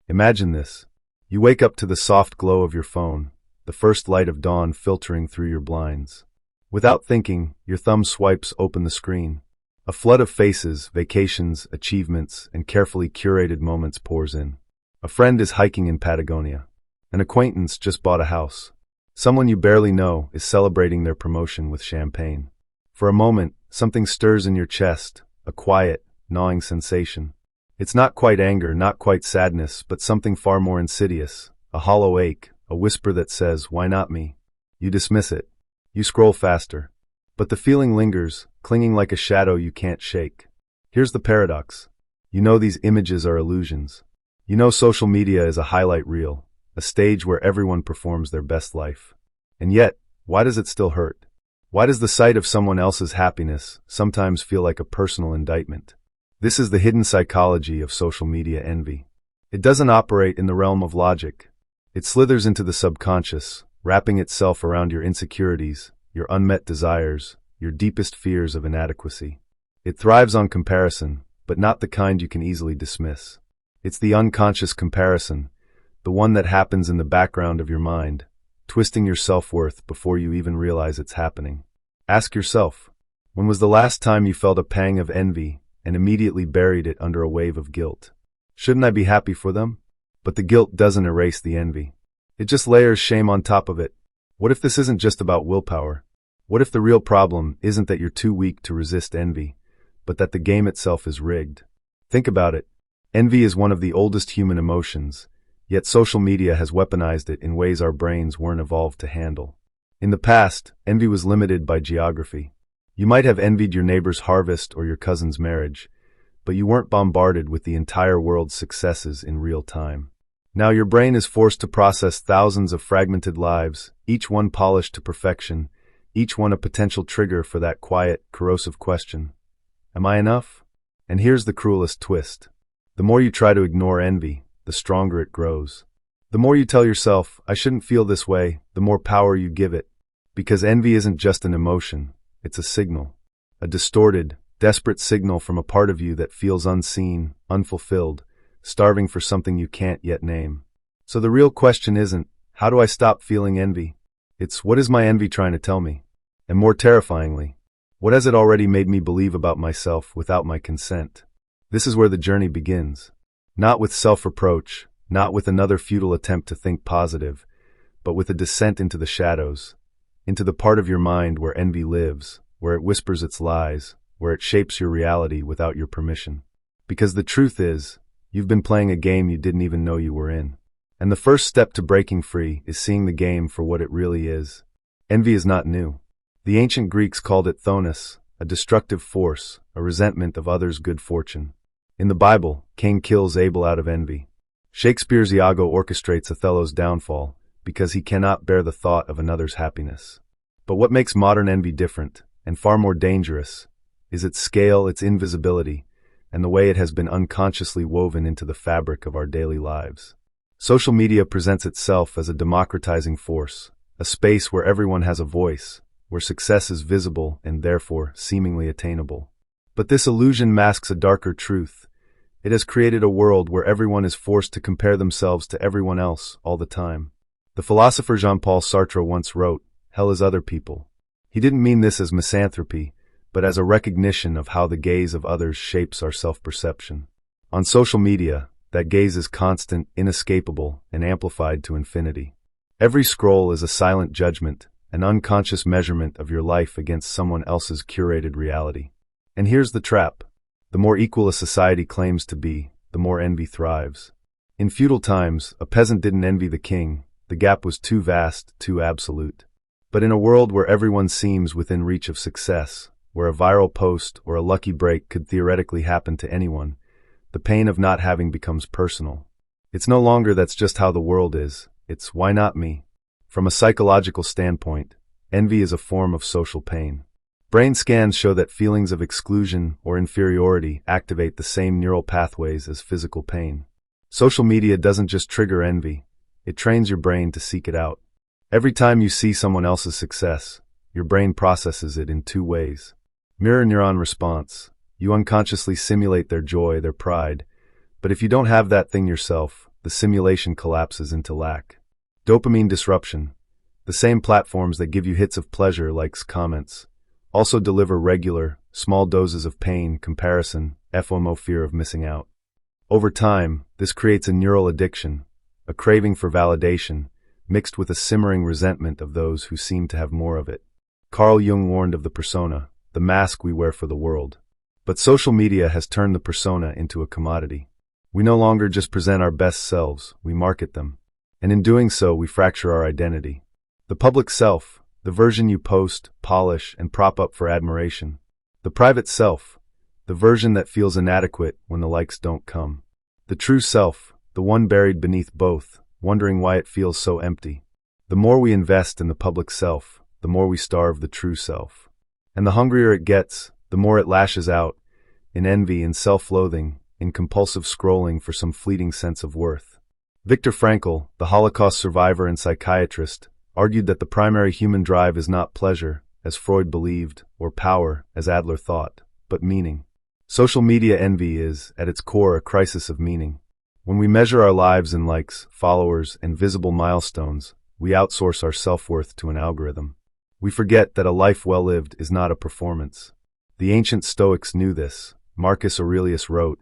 Imagine this. You wake up to the soft glow of your phone, the first light of dawn filtering through your blinds. Without thinking, your thumb swipes open the screen. A flood of faces, vacations, achievements, and carefully curated moments pours in. A friend is hiking in Patagonia. An acquaintance just bought a house. Someone you barely know is celebrating their promotion with champagne. For a moment, something stirs in your chest, a quiet, gnawing sensation. It's not quite anger, not quite sadness, but something far more insidious, a hollow ache, a whisper that says, "Why not me?" You dismiss it. You scroll faster. But the feeling lingers, clinging like a shadow you can't shake. Here's the paradox. You know these images are illusions. You know social media is a highlight reel, a stage where everyone performs their best life. And yet, why does it still hurt? Why does the sight of someone else's happiness sometimes feel like a personal indictment? This is the hidden psychology of social media envy. It doesn't operate in the realm of logic. It slithers into the subconscious, wrapping itself around your insecurities, your unmet desires, your deepest fears of inadequacy. It thrives on comparison, but not the kind you can easily dismiss. It's the unconscious comparison, the one that happens in the background of your mind, twisting your self-worth before you even realize it's happening. Ask yourself, when was the last time you felt a pang of envy and immediately buried it under a wave of guilt? Shouldn't I be happy for them? But the guilt doesn't erase the envy. It just layers shame on top of it. What if this isn't just about willpower? What if the real problem isn't that you're too weak to resist envy, but that the game itself is rigged? Think about it. Envy is one of the oldest human emotions, yet social media has weaponized it in ways our brains weren't evolved to handle. In the past, envy was limited by geography. You might have envied your neighbor's harvest or your cousin's marriage, but you weren't bombarded with the entire world's successes in real time. Now your brain is forced to process thousands of fragmented lives, each one polished to perfection, each one a potential trigger for that quiet, corrosive question. Am I enough? And here's the cruelest twist. The more you try to ignore envy, the stronger it grows. The more you tell yourself, "I shouldn't feel this way," the more power you give it. Because envy isn't just an emotion, it's a signal. A distorted, desperate signal from a part of you that feels unseen, unfulfilled, starving for something you can't yet name. So the real question isn't, how do I stop feeling envy? It's, what is my envy trying to tell me? And more terrifyingly, what has it already made me believe about myself without my consent? This is where the journey begins. Not with self-reproach, not with another futile attempt to think positive, but with a descent into the shadows, into the part of your mind where envy lives, where it whispers its lies, where it shapes your reality without your permission. Because the truth is, you've been playing a game you didn't even know you were in. And the first step to breaking free is seeing the game for what it really is. Envy is not new. The ancient Greeks called it thonis, a destructive force, a resentment of others' good fortune. In the Bible, Cain kills Abel out of envy. Shakespeare's Iago orchestrates Othello's downfall because he cannot bear the thought of another's happiness. But what makes modern envy different, and far more dangerous, is its scale, its invisibility, and the way it has been unconsciously woven into the fabric of our daily lives. Social media presents itself as a democratizing force, a space where everyone has a voice, where success is visible and therefore seemingly attainable. But this illusion masks a darker truth. It has created a world where everyone is forced to compare themselves to everyone else all the time. The philosopher Jean-Paul Sartre once wrote, "Hell is other people." He didn't mean this as misanthropy, but as a recognition of how the gaze of others shapes our self-perception. On social media, that gaze is constant, inescapable, and amplified to infinity. Every scroll is a silent judgment, an unconscious measurement of your life against someone else's curated reality. And here's the trap. The more equal a society claims to be, the more envy thrives. In feudal times, a peasant didn't envy the king. The gap was too vast, too absolute. But in a world where everyone seems within reach of success, where a viral post or a lucky break could theoretically happen to anyone, the pain of not having becomes personal. It's no longer "that's just how the world is," it's "why not me?" From a psychological standpoint, envy is a form of social pain. Brain scans show that feelings of exclusion or inferiority activate the same neural pathways as physical pain. Social media doesn't just trigger envy, it trains your brain to seek it out. Every time you see someone else's success, your brain processes it in two ways. Mirror neuron response. You unconsciously simulate their joy, their pride. But if you don't have that thing yourself, the simulation collapses into lack. Dopamine disruption. The same platforms that give you hits of pleasure, likes, comments, also deliver regular, small doses of pain, comparison, FOMO, fear of missing out. Over time, this creates a neural addiction, a craving for validation, mixed with a simmering resentment of those who seem to have more of it. Carl Jung warned of the persona, the mask we wear for the world. But social media has turned the persona into a commodity. We no longer just present our best selves, we market them. And in doing so, we fracture our identity. The public self, the version you post, polish, and prop up for admiration. The private self, the version that feels inadequate when the likes don't come. The true self, the one buried beneath both, wondering why it feels so empty. The more we invest in the public self, the more we starve the true self. And the hungrier it gets, the more it lashes out, in envy and self-loathing, in compulsive scrolling for some fleeting sense of worth. Viktor Frankl, the Holocaust survivor and psychiatrist, argued that the primary human drive is not pleasure, as Freud believed, or power, as Adler thought, but meaning. Social media envy is, at its core, a crisis of meaning. When we measure our lives in likes, followers, and visible milestones, we outsource our self-worth to an algorithm. We forget that a life well lived is not a performance. The ancient Stoics knew this. Marcus Aurelius wrote,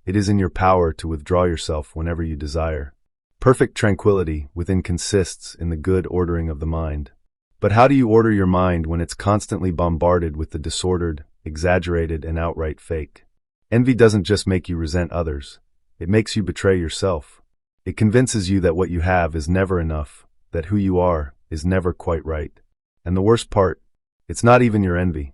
"It is in your power to withdraw yourself whenever you desire." Perfect tranquility within consists in the good ordering of the mind. But how do you order your mind when it's constantly bombarded with the disordered, exaggerated, and outright fake? Envy doesn't just make you resent others. It makes you betray yourself. It convinces you that what you have is never enough, that who you are is never quite right. And the worst part, it's not even your envy.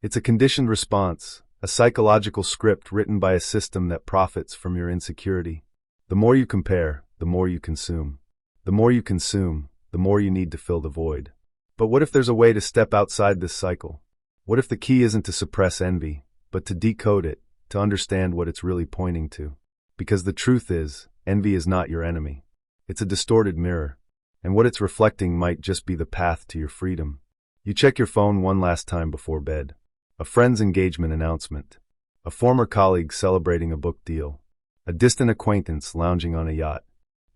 It's a conditioned response, a psychological script written by a system that profits from your insecurity. The more you compare, the more you consume. The more you consume, the more you need to fill the void. But what if there's a way to step outside this cycle? What if the key isn't to suppress envy, but to decode it, to understand what it's really pointing to? Because the truth is, envy is not your enemy. It's a distorted mirror, and what it's reflecting might just be the path to your freedom. You check your phone one last time before bed. A friend's engagement announcement. A former colleague celebrating a book deal. A distant acquaintance lounging on a yacht.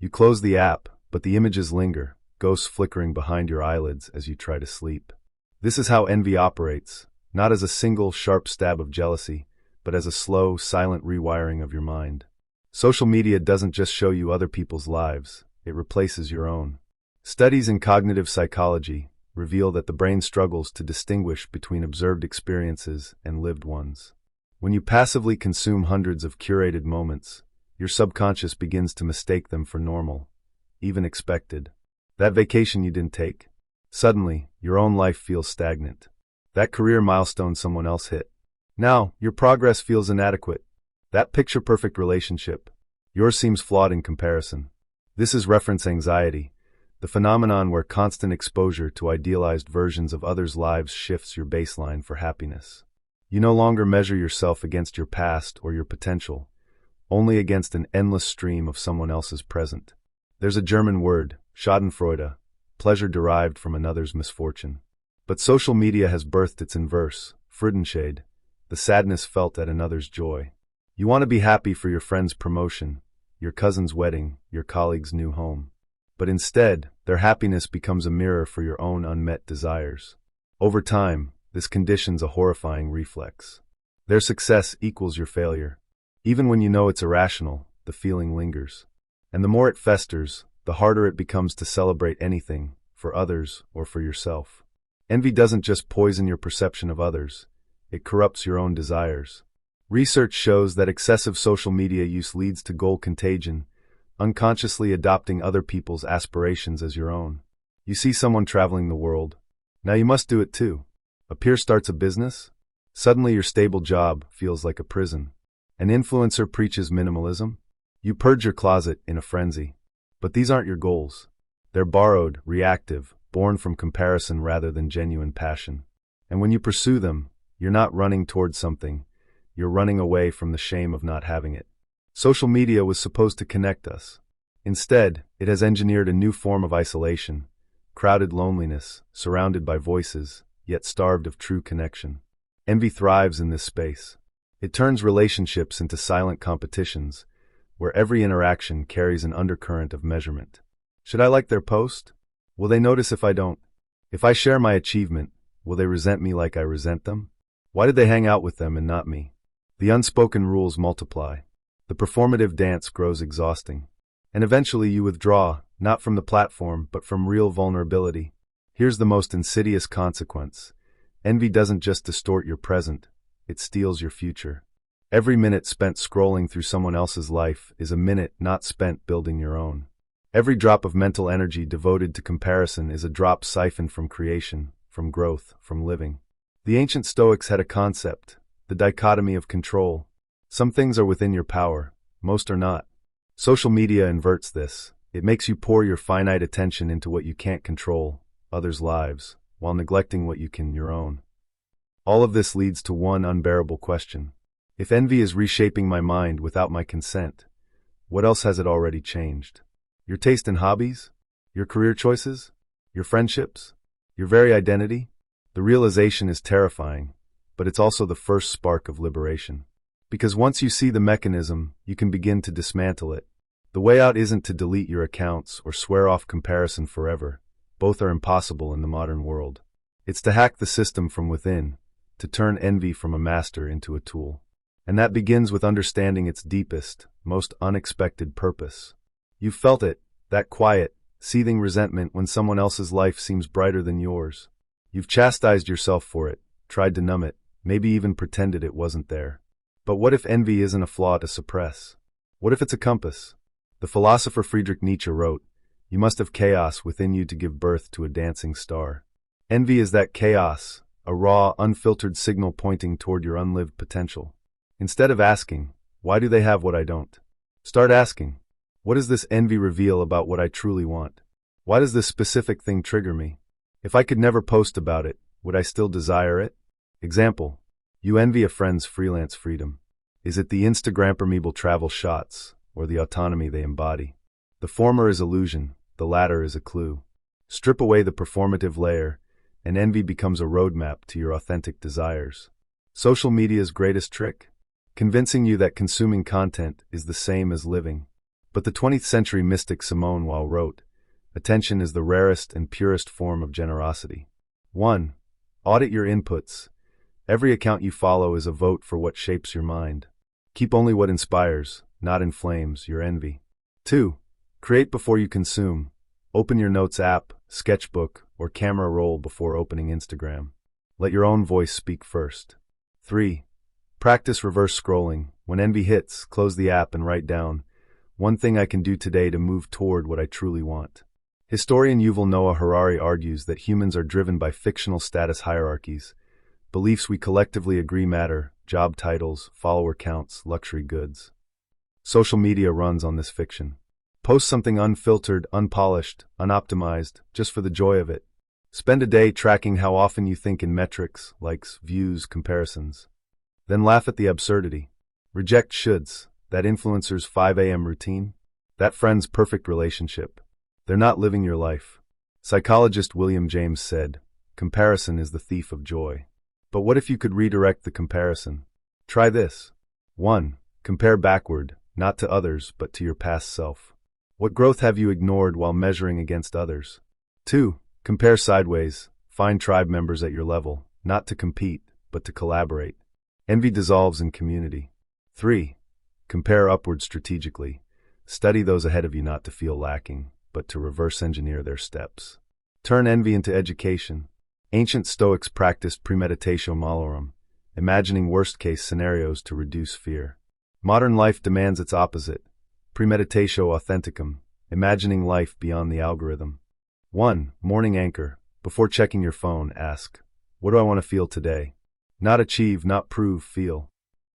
You close the app, but the images linger, ghosts flickering behind your eyelids as you try to sleep. This is how envy operates, not as a single sharp stab of jealousy, but as a slow, silent rewiring of your mind. Social media doesn't just show you other people's lives, it replaces your own. Studies in cognitive psychology reveal that the brain struggles to distinguish between observed experiences and lived ones. When you passively consume hundreds of curated moments, your subconscious begins to mistake them for normal, even expected. That vacation you didn't take. Suddenly, your own life feels stagnant. That career milestone someone else hit. Now, your progress feels inadequate. That picture-perfect relationship. Yours seems flawed in comparison. This is reference anxiety, the phenomenon where constant exposure to idealized versions of others' lives shifts your baseline for happiness. You no longer measure yourself against your past or your potential, only against an endless stream of someone else's present. There's a German word, Schadenfreude, pleasure derived from another's misfortune. But social media has birthed its inverse, Freudenschade, the sadness felt at another's joy. You want to be happy for your friend's promotion, your cousin's wedding, your colleague's new home. But instead, their happiness becomes a mirror for your own unmet desires. Over time, this conditions a horrifying reflex. Their success equals your failure. Even when you know it's irrational, the feeling lingers. And the more it festers, the harder it becomes to celebrate anything, for others or for yourself. Envy doesn't just poison your perception of others, it corrupts your own desires. Research shows that excessive social media use leads to goal contagion, unconsciously adopting other people's aspirations as your own. You see someone traveling the world. Now you must do it too. A peer starts a business. Suddenly your stable job feels like a prison. An influencer preaches minimalism. You purge your closet in a frenzy. But these aren't your goals. They're borrowed, reactive, born from comparison rather than genuine passion. And when you pursue them, you're not running towards something. You're running away from the shame of not having it. Social media was supposed to connect us. Instead, it has engineered a new form of isolation, crowded loneliness, surrounded by voices, yet starved of true connection. Envy thrives in this space. It turns relationships into silent competitions, where every interaction carries an undercurrent of measurement. Should I like their post? Will they notice if I don't? If I share my achievement, will they resent me like I resent them? Why did they hang out with them and not me? The unspoken rules multiply. The performative dance grows exhausting. And eventually you withdraw, not from the platform, but from real vulnerability. Here's the most insidious consequence. Envy doesn't just distort your present, it steals your future. Every minute spent scrolling through someone else's life is a minute not spent building your own. Every drop of mental energy devoted to comparison is a drop siphoned from creation, from growth, from living. The ancient Stoics had a concept, the dichotomy of control. Some things are within your power, most are not. Social media inverts this. It makes you pour your finite attention into what you can't control, others' lives, while neglecting what you can, your own. All of this leads to one unbearable question. If envy is reshaping my mind without my consent, what else has it already changed? Your taste in hobbies? Your career choices? Your friendships? Your very identity? The realization is terrifying, but it's also the first spark of liberation. Because once you see the mechanism, you can begin to dismantle it. The way out isn't to delete your accounts or swear off comparison forever. Both are impossible in the modern world. It's to hack the system from within, to turn envy from a master into a tool. And that begins with understanding its deepest, most unexpected purpose. You've felt it, that quiet, seething resentment when someone else's life seems brighter than yours. You've chastised yourself for it, tried to numb it, maybe even pretended it wasn't there. But what if envy isn't a flaw to suppress? What if it's a compass? The philosopher Friedrich Nietzsche wrote, "You must have chaos within you to give birth to a dancing star." Envy is that chaos, a raw, unfiltered signal pointing toward your unlived potential. Instead of asking, "Why do they have what I don't?" start asking, "What does this envy reveal about what I truly want? Why does this specific thing trigger me? If I could never post about it, would I still desire it?" Example: you envy a friend's freelance freedom. Is it the Instagramable travel shots, or the autonomy they embody? The former is illusion, the latter is a clue. Strip away the performative layer, and envy becomes a roadmap to your authentic desires. Social media's greatest trick? Convincing you that consuming content is the same as living. But the 20th century mystic Simone Weil wrote, "Attention is the rarest and purest form of generosity." 1. Audit your inputs. Every account you follow is a vote for what shapes your mind. Keep only what inspires, not inflames, your envy. 2. Create before you consume. Open your notes app, sketchbook, or camera roll before opening Instagram. Let your own voice speak first. 3. Practice reverse scrolling. When envy hits, close the app and write down, "One thing I can do today to move toward what I truly want." Historian Yuval Noah Harari argues that humans are driven by fictional status hierarchies, beliefs we collectively agree matter, job titles, follower counts, luxury goods. Social media runs on this fiction. Post something unfiltered, unpolished, unoptimized, just for the joy of it. Spend a day tracking how often you think in metrics, likes, views, comparisons. Then laugh at the absurdity. Reject shoulds, that influencer's 5 a.m. routine, that friend's perfect relationship. They're not living your life. Psychologist William James said, "Comparison is the thief of joy." But what if you could redirect the comparison? Try this. 1. Compare backward, not to others, but to your past self. What growth have you ignored while measuring against others? 2. Compare sideways. Find tribe members at your level, not to compete, but to collaborate. Envy dissolves in community. 3. Compare upward strategically. Study those ahead of you not to feel lacking, but to reverse engineer their steps. Turn envy into education. Ancient Stoics practiced premeditatio malorum, imagining worst-case scenarios to reduce fear. Modern life demands its opposite, premeditatio authenticum, imagining life beyond the algorithm. 1. Morning anchor. Before checking your phone, ask, "What do I want to feel today?" Not achieve, not prove, feel.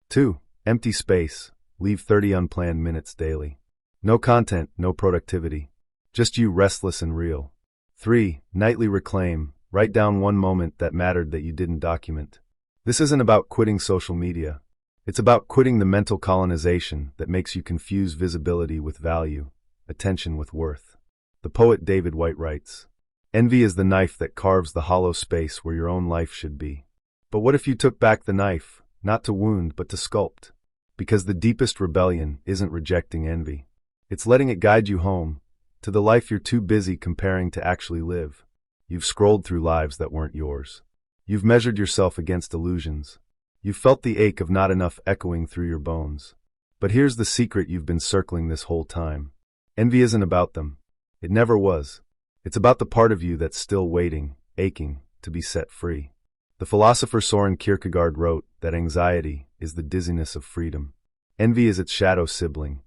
2. Empty space. Leave 30 unplanned minutes daily. No content, no productivity. Just you, restless and real. 3. Nightly reclaim. Write down one moment that mattered that you didn't document. This isn't about quitting social media. It's about quitting the mental colonization that makes you confuse visibility with value, attention with worth. The poet David Whyte writes, "Envy is the knife that carves the hollow space where your own life should be." But what if you took back the knife, not to wound but to sculpt? Because the deepest rebellion isn't rejecting envy. It's letting it guide you home, to the life you're too busy comparing to actually live. You've scrolled through lives that weren't yours. You've measured yourself against illusions. You've felt the ache of not enough echoing through your bones. But here's the secret you've been circling this whole time. Envy isn't about them. It never was. It's about the part of you that's still waiting, aching, to be set free. The philosopher Soren Kierkegaard wrote that anxiety is the dizziness of freedom. Envy is its shadow sibling,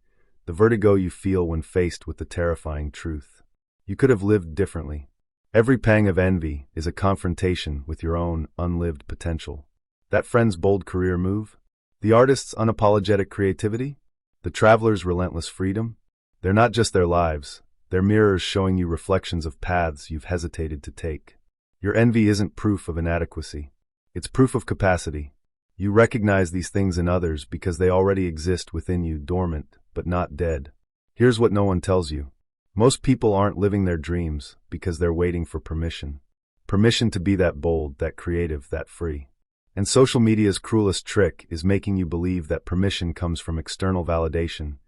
the vertigo you feel when faced with the terrifying truth. You could have lived differently. Every pang of envy is a confrontation with your own unlived potential. That friend's bold career move? The artist's unapologetic creativity? The traveler's relentless freedom? They're not just their lives, they're mirrors showing you reflections of paths you've hesitated to take. Your envy isn't proof of inadequacy. It's proof of capacity. You recognize these things in others because they already exist within you, dormant, but not dead. Here's what no one tells you. Most people aren't living their dreams because they're waiting for permission. Permission to be that bold, that creative, that free. And social media's cruelest trick is making you believe that permission comes from external validation,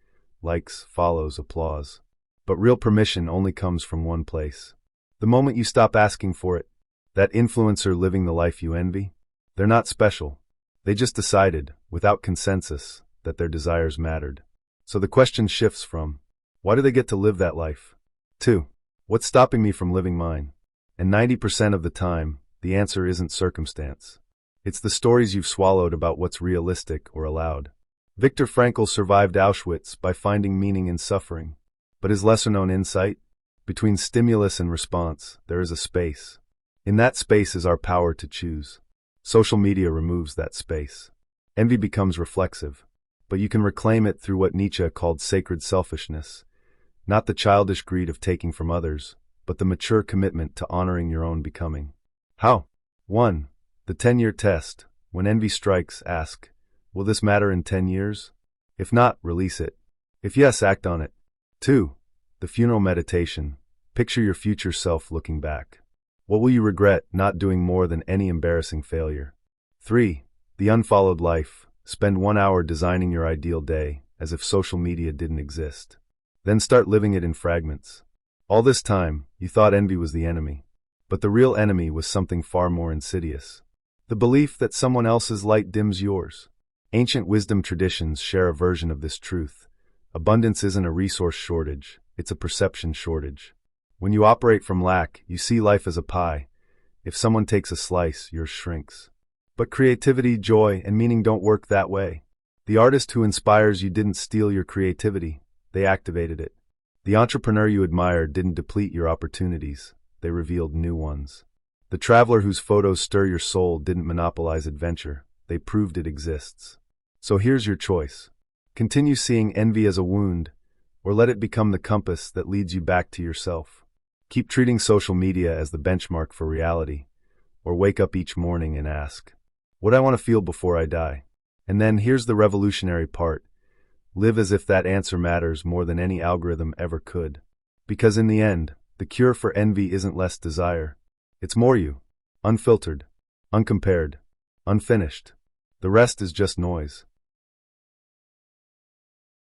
likes, follows, applause. But real permission only comes from one place. The moment you stop asking for it, that influencer living the life you envy, they're not special. They just decided, without consensus, that their desires mattered. So the question shifts from, why do they get to live that life? To, what's stopping me from living mine? And 90% of the time, the answer isn't circumstance. It's the stories you've swallowed about what's realistic or allowed. Viktor Frankl survived Auschwitz by finding meaning in suffering. But his lesser-known insight? Between stimulus and response, there is a space. In that space is our power to choose. Social media removes that space. Envy becomes reflexive, but you can reclaim it through what Nietzsche called sacred selfishness. Not the childish greed of taking from others, but the mature commitment to honoring your own becoming. How? 1. The 10-year test. When envy strikes, ask, will this matter in 10 years? If not, release it. If yes, act on it. 2. The funeral meditation. Picture your future self looking back. What will you regret not doing more than any embarrassing failure? 3. The unfollowed life. Spend 1 hour designing your ideal day, as if social media didn't exist. Then start living it in fragments. All this time, you thought envy was the enemy. But the real enemy was something far more insidious. The belief that someone else's light dims yours. Ancient wisdom traditions share a version of this truth. Abundance isn't a resource shortage, it's a perception shortage. When you operate from lack, you see life as a pie. If someone takes a slice, yours shrinks. But creativity, joy, and meaning don't work that way. The artist who inspires you didn't steal your creativity, they activated it. The entrepreneur you admire didn't deplete your opportunities, they revealed new ones. The traveler whose photos stir your soul didn't monopolize adventure, they proved it exists. So here's your choice. Continue seeing envy as a wound, or let it become the compass that leads you back to yourself. Keep treating social media as the benchmark for reality, or wake up each morning and ask, what do I want to feel before I die? And then here's the revolutionary part. Live as if that answer matters more than any algorithm ever could. Because in the end, the cure for envy isn't less desire. It's more you. Unfiltered, uncompared, unfinished. The rest is just noise.